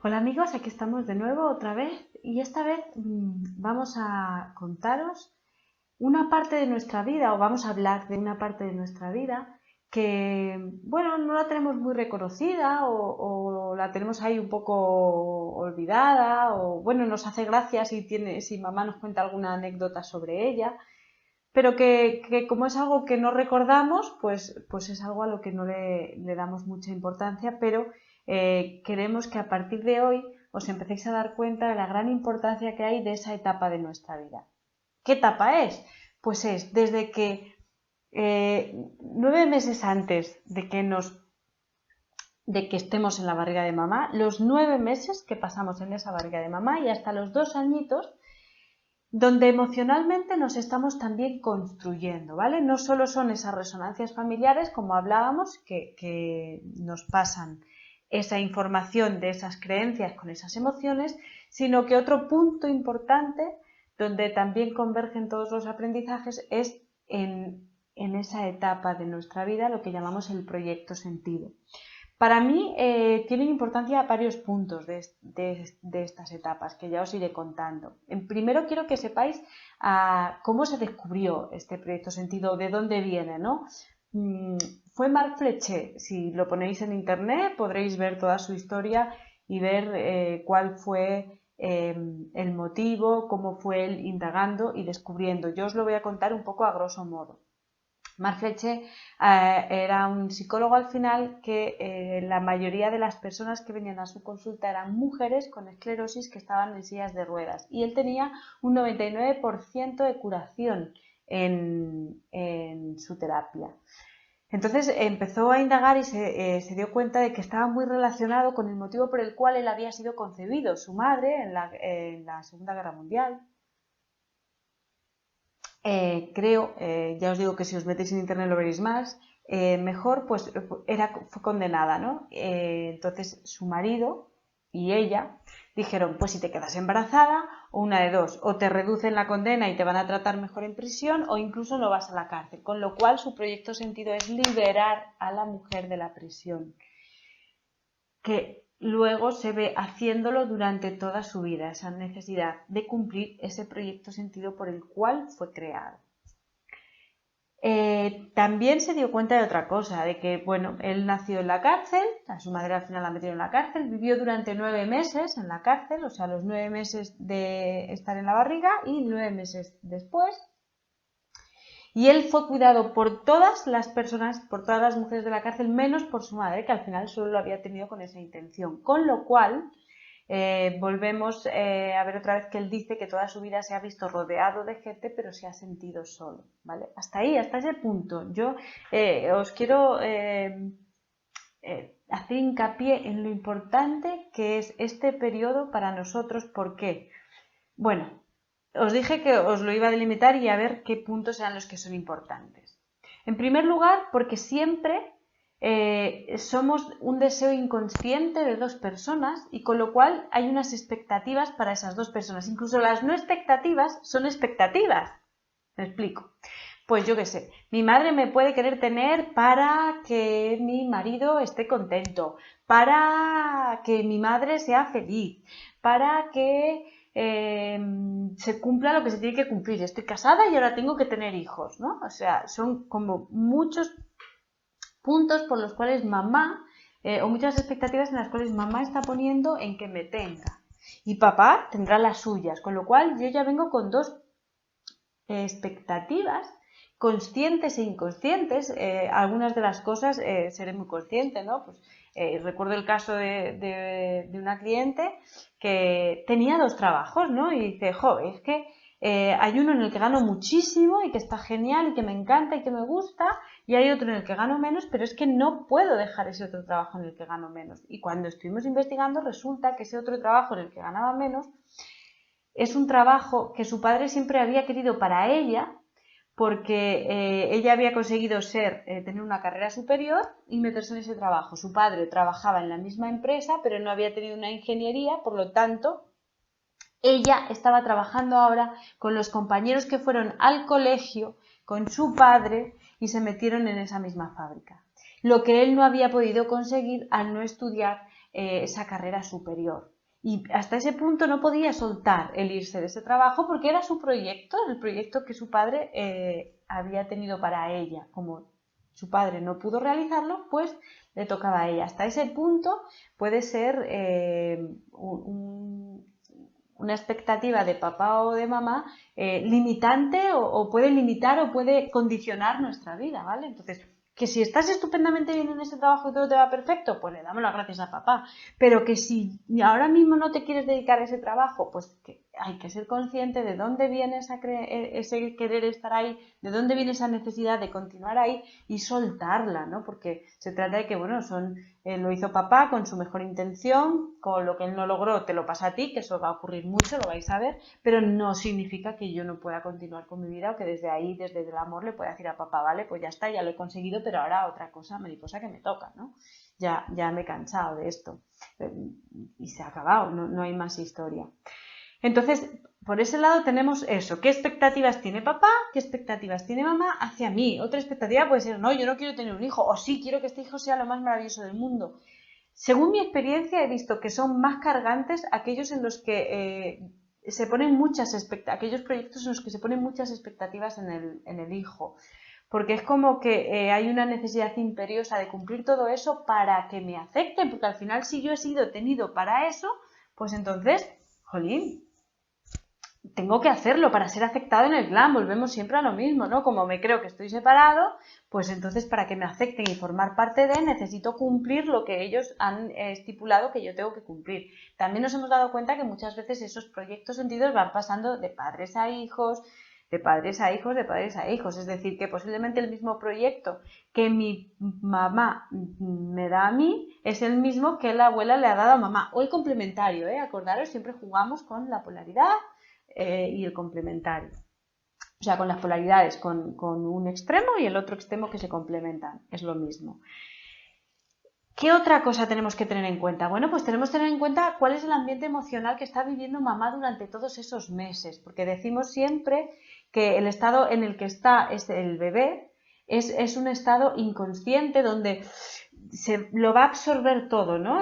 Hola amigos, aquí estamos de nuevo otra vez y esta vez vamos a contaros una parte de nuestra vida o vamos a hablar de una parte de nuestra vida que, bueno, no la tenemos muy reconocida o la tenemos ahí un poco olvidada o, bueno, nos hace gracia si mamá nos cuenta alguna anécdota sobre ella, pero que como es algo que no recordamos, pues es algo a lo que no le damos mucha importancia, pero queremos que a partir de hoy os empecéis a dar cuenta de la gran importancia que hay de esa etapa de nuestra vida. ¿Qué etapa es? Pues es desde que 9 meses antes de que estemos en la barriga de mamá, los 9 meses que pasamos en esa barriga de mamá y hasta los 2 añitos donde emocionalmente nos estamos también construyendo, ¿vale? No solo son esas resonancias familiares, como hablábamos, que nos pasan esa información de esas creencias con esas emociones, sino que otro punto importante donde también convergen todos los aprendizajes es en esa etapa de nuestra vida, lo que llamamos el proyecto sentido. Para mí tienen importancia varios puntos de estas etapas que ya os iré contando. Primero quiero que sepáis cómo se descubrió este proyecto sentido, de dónde viene, ¿no? Fue Marc Fletcher. Si lo ponéis en internet podréis ver toda su historia y ver cuál fue el motivo, cómo fue él indagando y descubriendo. Yo os lo voy a contar un poco a grosso modo. Marc Fletcher era un psicólogo al final que la mayoría de las personas que venían a su consulta eran mujeres con esclerosis que estaban en sillas de ruedas y él tenía un 99% de curación en su terapia. Entonces empezó a indagar y se dio cuenta de que estaba muy relacionado con el motivo por el cual él había sido concebido. Su madre en la Segunda Guerra Mundial, ya os digo que si os metéis en internet lo veréis más, mejor pues fue condenada, ¿no? Entonces su marido y ella dijeron, pues si te quedas embarazada, o una de dos, o te reducen la condena y te van a tratar mejor en prisión, o incluso no vas a la cárcel, con lo cual su proyecto sentido es liberar a la mujer de la prisión, que luego se ve haciéndolo durante toda su vida, esa necesidad de cumplir ese proyecto sentido por el cual fue creado. También se dio cuenta de otra cosa, de que, bueno, él nació en la cárcel, a su madre al final la metieron en la cárcel, vivió durante 9 meses en la cárcel, o sea, los 9 meses de estar en la barriga y 9 meses después. Y él fue cuidado por todas las personas, por todas las mujeres de la cárcel, menos por su madre, que al final solo lo había tenido con esa intención. Con lo cual, volvemos a ver otra vez que él dice que toda su vida se ha visto rodeado de gente, pero se ha sentido solo, ¿vale? Hasta ahí, hasta ese punto. Yo os quiero hacer hincapié en lo importante que es este periodo para nosotros. ¿Por qué? Bueno, os dije que os lo iba a delimitar y a ver qué puntos eran los que son importantes. En primer lugar, porque siempre somos un deseo inconsciente de dos personas y con lo cual hay unas expectativas para esas dos personas. Incluso las no expectativas son expectativas. ¿Me explico? Pues yo qué sé, mi madre me puede querer tener para que mi marido esté contento, para que mi madre sea feliz, para que se cumpla lo que se tiene que cumplir. Estoy casada y ahora tengo que tener hijos, ¿no? O sea, son como muchos puntos por los cuales mamá, o muchas expectativas en las cuales mamá está poniendo en que me tenga. Y papá tendrá las suyas, con lo cual yo ya vengo con dos expectativas conscientes e inconscientes. Algunas de las cosas seré muy consciente, ¿no? Pues, recuerdo el caso de una cliente que tenía dos trabajos, ¿no? Y dice, jo, es que hay uno en el que gano muchísimo y que está genial y que me encanta y que me gusta, y hay otro en el que gano menos, pero es que no puedo dejar ese otro trabajo en el que gano menos. Y cuando estuvimos investigando resulta que ese otro trabajo en el que ganaba menos es un trabajo que su padre siempre había querido para ella, porque ella había conseguido tener una carrera superior y meterse en ese trabajo. Su padre trabajaba en la misma empresa, pero no había tenido una ingeniería, por lo tanto, ella estaba trabajando ahora con los compañeros que fueron al colegio con su padre y se metieron en esa misma fábrica. Lo que él no había podido conseguir al no estudiar esa carrera superior. Y hasta ese punto no podía soltar el irse de ese trabajo porque era su proyecto, el proyecto que su padre había tenido para ella. Como su padre no pudo realizarlo, pues le tocaba a ella. Hasta ese punto puede ser una expectativa de papá o de mamá limitante o puede limitar o puede condicionar nuestra vida, ¿vale? Entonces, que si estás estupendamente bien en ese trabajo y todo te va perfecto, pues le damos las gracias a papá. Pero que si ahora mismo no te quieres dedicar a ese trabajo, pues que hay que ser consciente de dónde viene ese querer estar ahí, de dónde viene esa necesidad de continuar ahí y soltarla, ¿no? Porque se trata de que, bueno, lo hizo papá con su mejor intención, con lo que él no logró te lo pasa a ti, que eso va a ocurrir mucho, lo vais a ver, pero no significa que yo no pueda continuar con mi vida o que desde ahí, desde el amor, le pueda decir a papá, vale, pues ya está, ya lo he conseguido, pero ahora otra cosa mariposa que me toca, ¿no? Ya me he cansado de esto y se ha acabado, no hay más historia. Entonces, por ese lado tenemos eso, ¿qué expectativas tiene papá? ¿Qué expectativas tiene mamá hacia mí? Otra expectativa puede ser, no, yo no quiero tener un hijo, o sí, quiero que este hijo sea lo más maravilloso del mundo. Según mi experiencia he visto que son más cargantes aquellos en los que se ponen aquellos proyectos en los que se ponen muchas expectativas en el hijo. Porque es como que hay una necesidad imperiosa de cumplir todo eso para que me acepten, porque al final si yo he sido tenido para eso, pues entonces, jolín, tengo que hacerlo para ser aceptado en el clan, volvemos siempre a lo mismo, ¿no? Como me creo que estoy separado, pues entonces para que me acepten y formar parte de, necesito cumplir lo que ellos han estipulado que yo tengo que cumplir. También nos hemos dado cuenta que muchas veces esos proyectos sentidos van pasando de padres a hijos, de padres a hijos, de padres a hijos, es decir, que posiblemente el mismo proyecto que mi mamá me da a mí es el mismo que la abuela le ha dado a mamá, o el complementario, acordaros, siempre jugamos con la polaridad y el complementario. O sea, con las polaridades, con un extremo y el otro extremo que se complementan. Es lo mismo. ¿Qué otra cosa tenemos que tener en cuenta? Bueno, pues tenemos que tener en cuenta cuál es el ambiente emocional que está viviendo mamá durante todos esos meses. Porque decimos siempre que el estado en el que está el bebé es un estado inconsciente donde lo va a absorber todo, ¿no?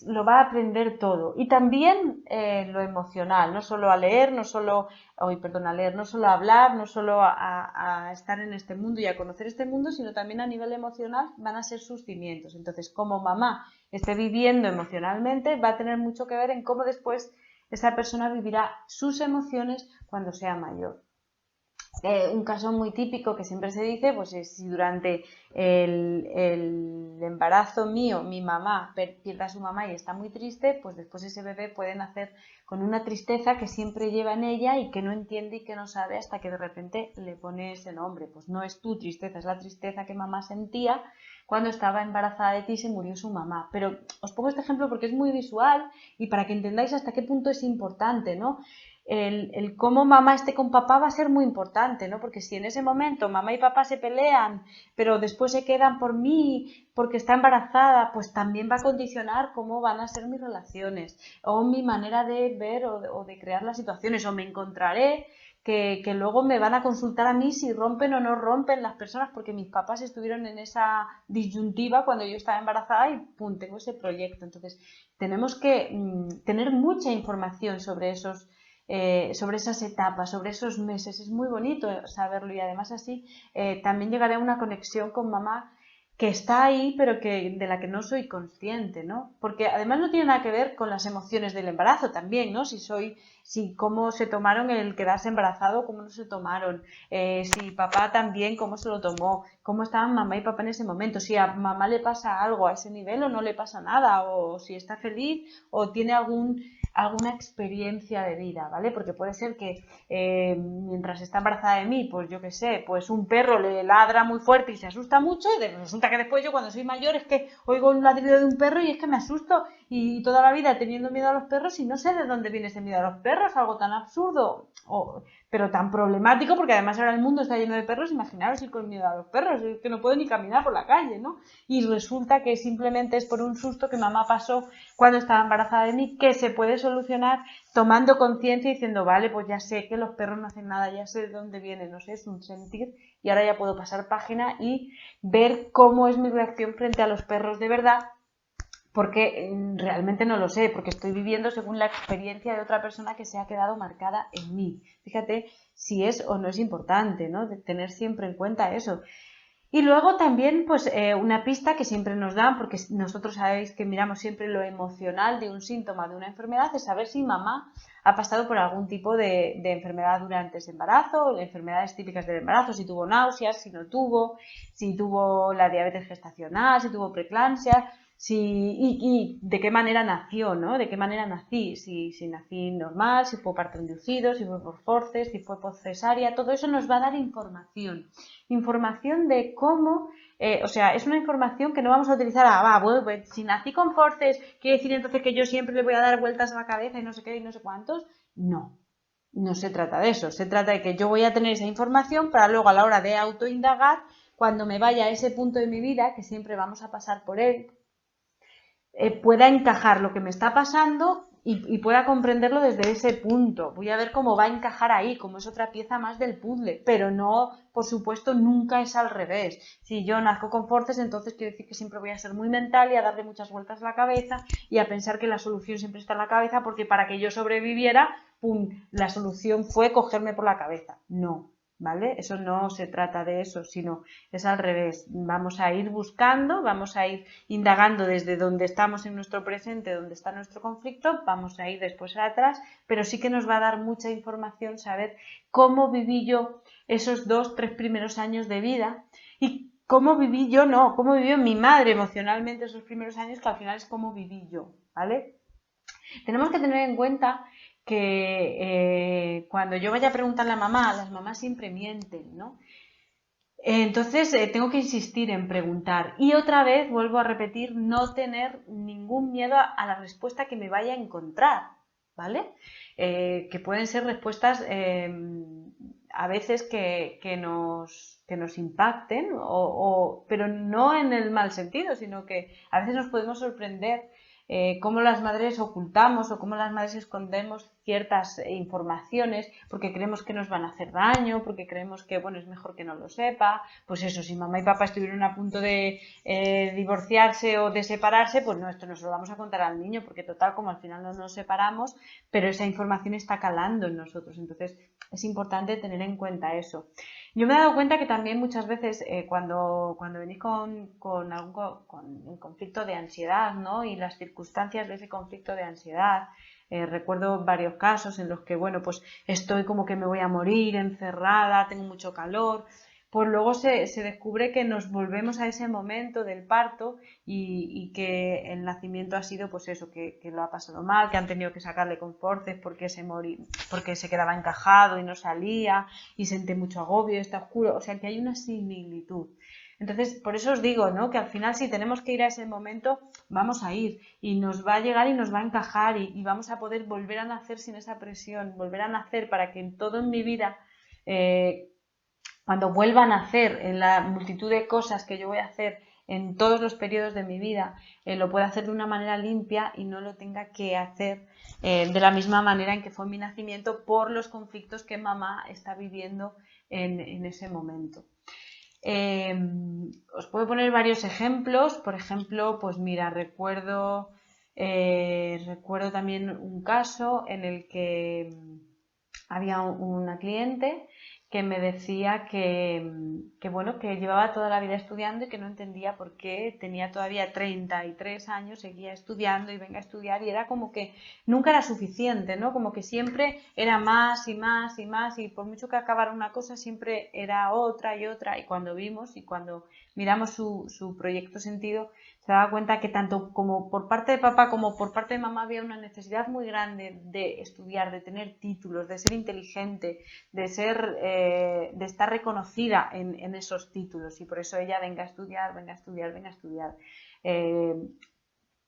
Lo va a aprender todo. Y también lo emocional, no solo a leer, no solo a hablar, no solo a estar en este mundo y a conocer este mundo, sino también a nivel emocional van a ser sus cimientos. Entonces, como mamá esté viviendo emocionalmente, va a tener mucho que ver en cómo después esa persona vivirá sus emociones cuando sea mayor. Un caso muy típico que siempre se dice, pues es si durante el embarazo mío mi mamá pierde a su mamá y está muy triste, pues después ese bebé puede nacer con una tristeza que siempre lleva en ella y que no entiende y que no sabe hasta que de repente le pone ese nombre. Pues no es tu tristeza, es la tristeza que mamá sentía cuando estaba embarazada de ti y se murió su mamá. Pero os pongo este ejemplo porque es muy visual y para que entendáis hasta qué punto es importante, ¿no? El cómo mamá esté con papá va a ser muy importante, ¿no? Porque si en ese momento mamá y papá se pelean, pero después se quedan por mí porque está embarazada, pues también va a condicionar cómo van a ser mis relaciones o mi manera de ver o de crear las situaciones, o me encontraré que luego me van a consultar a mí si rompen o no rompen las personas porque mis papás estuvieron en esa disyuntiva cuando yo estaba embarazada y pum, tengo ese proyecto. Entonces tenemos que tener mucha información sobre sobre esas etapas, sobre esos meses. Es muy bonito saberlo y además así también llegaré a una conexión con mamá que está ahí pero de la que no soy consciente, ¿no? Porque además no tiene nada que ver con las emociones del embarazo también, ¿no? Si cómo se tomaron el quedarse embarazado, cómo no se tomaron, si papá también, cómo se lo tomó, cómo estaban mamá y papá en ese momento, si a mamá le pasa algo a ese nivel o no le pasa nada, o si está feliz o tiene alguna experiencia de vida, ¿vale? Porque puede ser que mientras está embarazada de mí, pues yo qué sé, pues un perro le ladra muy fuerte y se asusta mucho y resulta que después yo cuando soy mayor es que oigo un ladrido de un perro y es que me asusto y toda la vida teniendo miedo a los perros y no sé de dónde viene ese miedo a los perros, algo tan absurdo pero tan problemático porque además ahora el mundo está lleno de perros, imaginaros ir con miedo a los perros, es que no puedo ni caminar por la calle, ¿no? Y resulta que simplemente es por un susto que mamá pasó cuando estaba embarazada de mí, que se puede solucionar tomando conciencia y diciendo, vale, pues ya sé que los perros no hacen nada, ya sé de dónde vienen, no sé, es un sentir y ahora ya puedo pasar página y ver cómo es mi reacción frente a los perros de verdad, porque realmente no lo sé, porque estoy viviendo según la experiencia de otra persona que se ha quedado marcada en mí. Fíjate si es o no es importante, ¿no? De tener siempre en cuenta eso. Y luego también, pues, una pista que siempre nos dan, porque nosotros sabéis que miramos siempre lo emocional de un síntoma de una enfermedad, es saber si mamá ha pasado por algún tipo de enfermedad durante ese embarazo, enfermedades típicas del embarazo, si tuvo náuseas, si no tuvo, si tuvo la diabetes gestacional, si tuvo preeclampsia, y de qué manera nació, ¿no? De qué manera nací, si nací normal, si fue parto inducido, si fue por forceps, si fue por cesárea, todo eso nos va a dar información de cómo, o sea, es una información que no vamos a utilizar, bueno, pues, si nací con forceps, ¿quiere decir entonces que yo siempre le voy a dar vueltas a la cabeza y no sé qué y no sé cuántos? No, no se trata de eso, se trata de que yo voy a tener esa información para luego a la hora de autoindagar, cuando me vaya a ese punto de mi vida, que siempre vamos a pasar por él, pueda encajar lo que me está pasando y pueda comprenderlo desde ese punto. Voy a ver cómo va a encajar ahí, como es otra pieza más del puzzle, pero no, por supuesto, nunca es al revés. Si yo nazco con forceps, entonces quiere decir que siempre voy a ser muy mental y a darle muchas vueltas a la cabeza y a pensar que la solución siempre está en la cabeza, porque para que yo sobreviviera, ¡pum!, la solución fue cogerme por la cabeza. No, ¿vale? Eso no se trata de eso, sino es al revés. Vamos a ir buscando, vamos a ir indagando desde donde estamos en nuestro presente, donde está nuestro conflicto, vamos a ir después atrás, pero sí que nos va a dar mucha información saber cómo viví yo esos 2-3 primeros años de vida y cómo viví yo, no, cómo vivió mi madre emocionalmente esos primeros años, que al final es cómo viví yo, ¿vale? Tenemos que tener en cuenta que cuando yo vaya a preguntarle a mamá, las mamás siempre mienten, ¿no? Entonces tengo que insistir en preguntar y otra vez vuelvo a repetir, no tener ningún miedo a la respuesta que me vaya a encontrar, ¿vale? Que pueden ser respuestas a veces que nos impacten, pero no en el mal sentido, sino que a veces nos podemos sorprender cómo las madres ocultamos o cómo las madres escondemos ciertas informaciones porque creemos que nos van a hacer daño, porque creemos que, bueno, es mejor que no lo sepa. Pues eso, si mamá y papá estuvieron a punto de divorciarse o de separarse, pues no, esto no se lo vamos a contar al niño, porque total, como al final no nos separamos, pero esa información está calando en nosotros. Entonces es importante tener en cuenta eso. Yo me he dado cuenta que también muchas veces cuando venís con el conflicto de ansiedad, ¿no? Y las circunstancias de ese conflicto de ansiedad, recuerdo varios casos en los que, bueno, pues estoy como que me voy a morir, encerrada, tengo mucho calor, pues luego se descubre que nos volvemos a ese momento del parto y que el nacimiento ha sido pues eso, que lo ha pasado mal, que han tenido que sacarle con forceps porque se quedaba encajado y no salía y sentí mucho agobio, está oscuro, o sea que hay una similitud. Entonces, por eso os digo, ¿no?, que al final si tenemos que ir a ese momento, vamos a ir y nos va a llegar y nos va a encajar y vamos a poder volver a nacer sin esa presión, volver a nacer para que en todo en mi vida, cuando vuelva a nacer en la multitud de cosas que yo voy a hacer en todos los periodos de mi vida, lo pueda hacer de una manera limpia y no lo tenga que hacer de la misma manera en que fue mi nacimiento por los conflictos que mamá está viviendo en ese momento. Os puedo poner varios ejemplos. Por ejemplo, pues mira, recuerdo también un caso en el que había una cliente que me decía bueno, que llevaba toda la vida estudiando y que no entendía por qué tenía todavía 33 años, seguía estudiando y venga a estudiar, y era como que nunca era suficiente, ¿no? Como que siempre era más y más y más, y por mucho que acabara una cosa siempre era otra y otra, y cuando miramos su proyecto sentido, se daba cuenta que tanto como por parte de papá como por parte de mamá había una necesidad muy grande de estudiar, de tener títulos, de ser inteligente, de estar reconocida en esos títulos, y por eso ella venga a estudiar, venga a estudiar, venga a estudiar.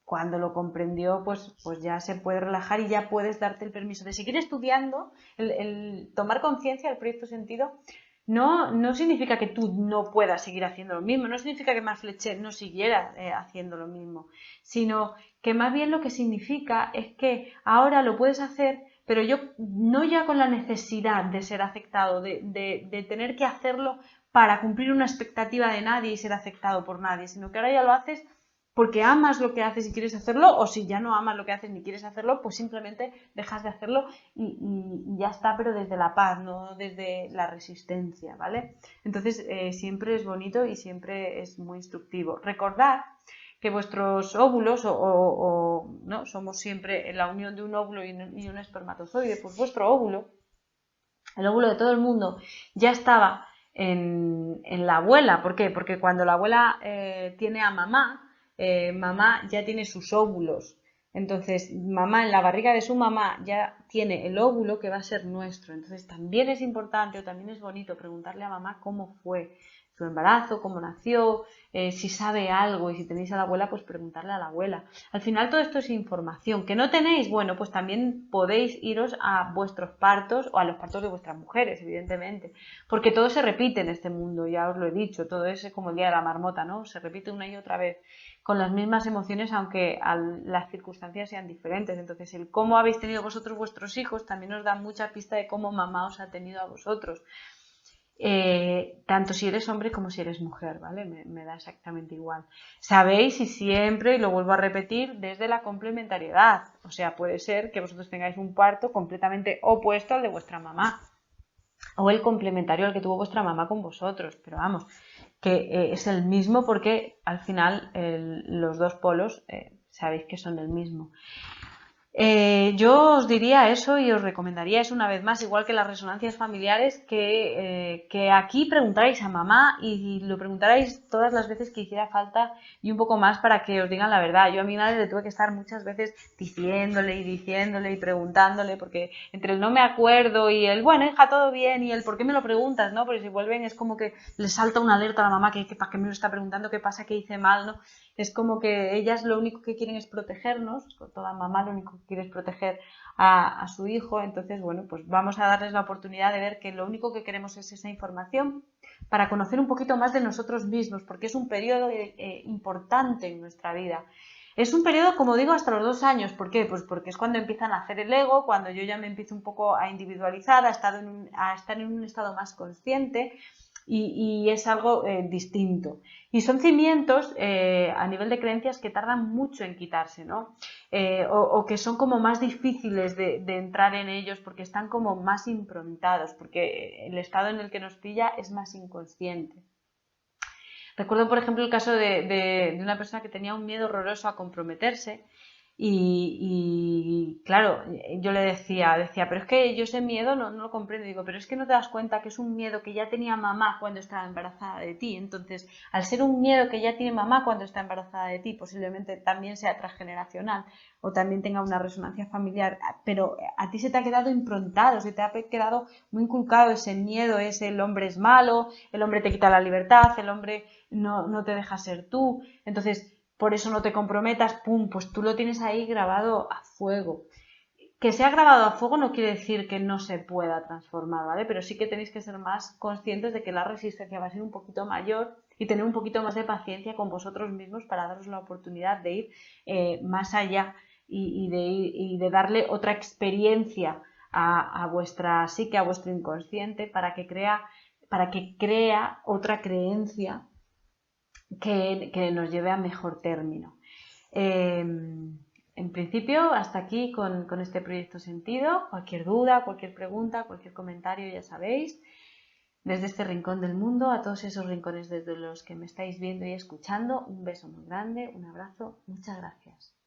Cuando lo comprendió, pues ya se puede relajar y ya puedes darte el permiso de seguir estudiando. El tomar conciencia del proyecto sentido no significa que tú no puedas seguir haciendo lo mismo, no significa que Marc Fletcher no siguiera haciendo lo mismo, sino que más bien lo que significa es que ahora lo puedes hacer, pero no ya con la necesidad de ser aceptado, de tener que hacerlo para cumplir una expectativa de nadie y ser aceptado por nadie, sino que ahora ya lo haces porque amas lo que haces y quieres hacerlo, o si ya no amas lo que haces ni quieres hacerlo, pues simplemente dejas de hacerlo y ya está, pero desde la paz, no desde la resistencia, ¿vale? Entonces siempre es bonito y siempre es muy instructivo. Recordad que vuestros óvulos no somos siempre la unión de un óvulo y un espermatozoide, pues vuestro óvulo, el óvulo de todo el mundo, ya estaba en la abuela. ¿Por qué? Porque cuando la abuela tiene a mamá, mamá ya tiene sus óvulos. Entonces, mamá en la barriga de su mamá ya tiene el óvulo que va a ser nuestro. Entonces, también es importante o también es bonito preguntarle a mamá cómo fue su embarazo, cómo nació, si sabe algo, y si tenéis a la abuela, pues preguntarle a la abuela. Al final todo esto es información. ¿Que no tenéis? Bueno, pues también podéis iros a vuestros partos o a los partos de vuestras mujeres, evidentemente. Porque todo se repite en este mundo, ya os lo he dicho, todo es como el día de la marmota, ¿no? Se repite una y otra vez con las mismas emociones, aunque las circunstancias sean diferentes. Entonces, el cómo habéis tenido vosotros vuestros hijos también os da mucha pista de cómo mamá os ha tenido a vosotros. Tanto si eres hombre como si eres mujer, ¿vale? Me da exactamente igual. Sabéis, y siempre, y lo vuelvo a repetir, desde la complementariedad. O sea, puede ser que vosotros tengáis un parto completamente opuesto al de vuestra mamá, o el complementario al que tuvo vuestra mamá con vosotros, pero vamos, que es el mismo porque al final los dos polos sabéis que son el mismo. Yo os diría eso y os recomendaría eso una vez más, igual que las resonancias familiares, que aquí preguntarais a mamá y lo preguntarais todas las veces que hiciera falta y un poco más para que os digan la verdad. Yo a mi madre le tuve que estar muchas veces diciéndole y preguntándole, porque entre el no me acuerdo y el, bueno, hija, todo bien, y el por qué me lo preguntas, ¿no? Porque si vuelven es como que le salta una alerta a la mamá que para qué me lo está preguntando, qué pasa, qué hice mal, ¿no? Es como que ellas lo único que quieren es protegernos, toda mamá lo único que quiere es proteger a su hijo. Entonces, bueno, pues vamos a darles la oportunidad de ver que lo único que queremos es esa información para conocer un poquito más de nosotros mismos, porque es un periodo importante en nuestra vida. Es un periodo, como digo, hasta los 2 años. ¿Por qué? Pues porque es cuando empiezan a hacer el ego, cuando yo ya me empiezo un poco a individualizar, a estar en un estado más consciente, y es algo distinto. Y son cimientos a nivel de creencias que tardan mucho en quitarse, ¿no? O que son como más difíciles de entrar en ellos porque están como más improntados, porque el estado en el que nos pilla es más inconsciente. Recuerdo, por ejemplo, el caso de una persona que tenía un miedo horroroso a comprometerse claro, yo le decía, pero es que yo ese miedo no lo comprendo. Digo, pero es que no te das cuenta que es un miedo que ya tenía mamá cuando estaba embarazada de ti. Entonces, al ser un miedo que ya tiene mamá cuando está embarazada de ti, posiblemente también sea transgeneracional o también tenga una resonancia familiar, pero a ti se te ha quedado improntado, se te ha quedado muy inculcado ese miedo, el hombre es malo, el hombre te quita la libertad, el hombre no te deja ser tú. Entonces, por eso no te comprometas, pum, pues tú lo tienes ahí grabado a fuego. Que sea grabado a fuego no quiere decir que no se pueda transformar, ¿vale? Pero sí que tenéis que ser más conscientes de que la resistencia va a ser un poquito mayor y tener un poquito más de paciencia con vosotros mismos para daros la oportunidad de ir más allá y de darle otra experiencia a vuestra psique, a vuestro inconsciente, para que crea otra creencia que nos lleve a mejor término. En principio, hasta aquí con este proyecto sentido. Cualquier duda, cualquier pregunta, cualquier comentario, ya sabéis, desde este rincón del mundo, a todos esos rincones desde los que me estáis viendo y escuchando, un beso muy grande, un abrazo, muchas gracias.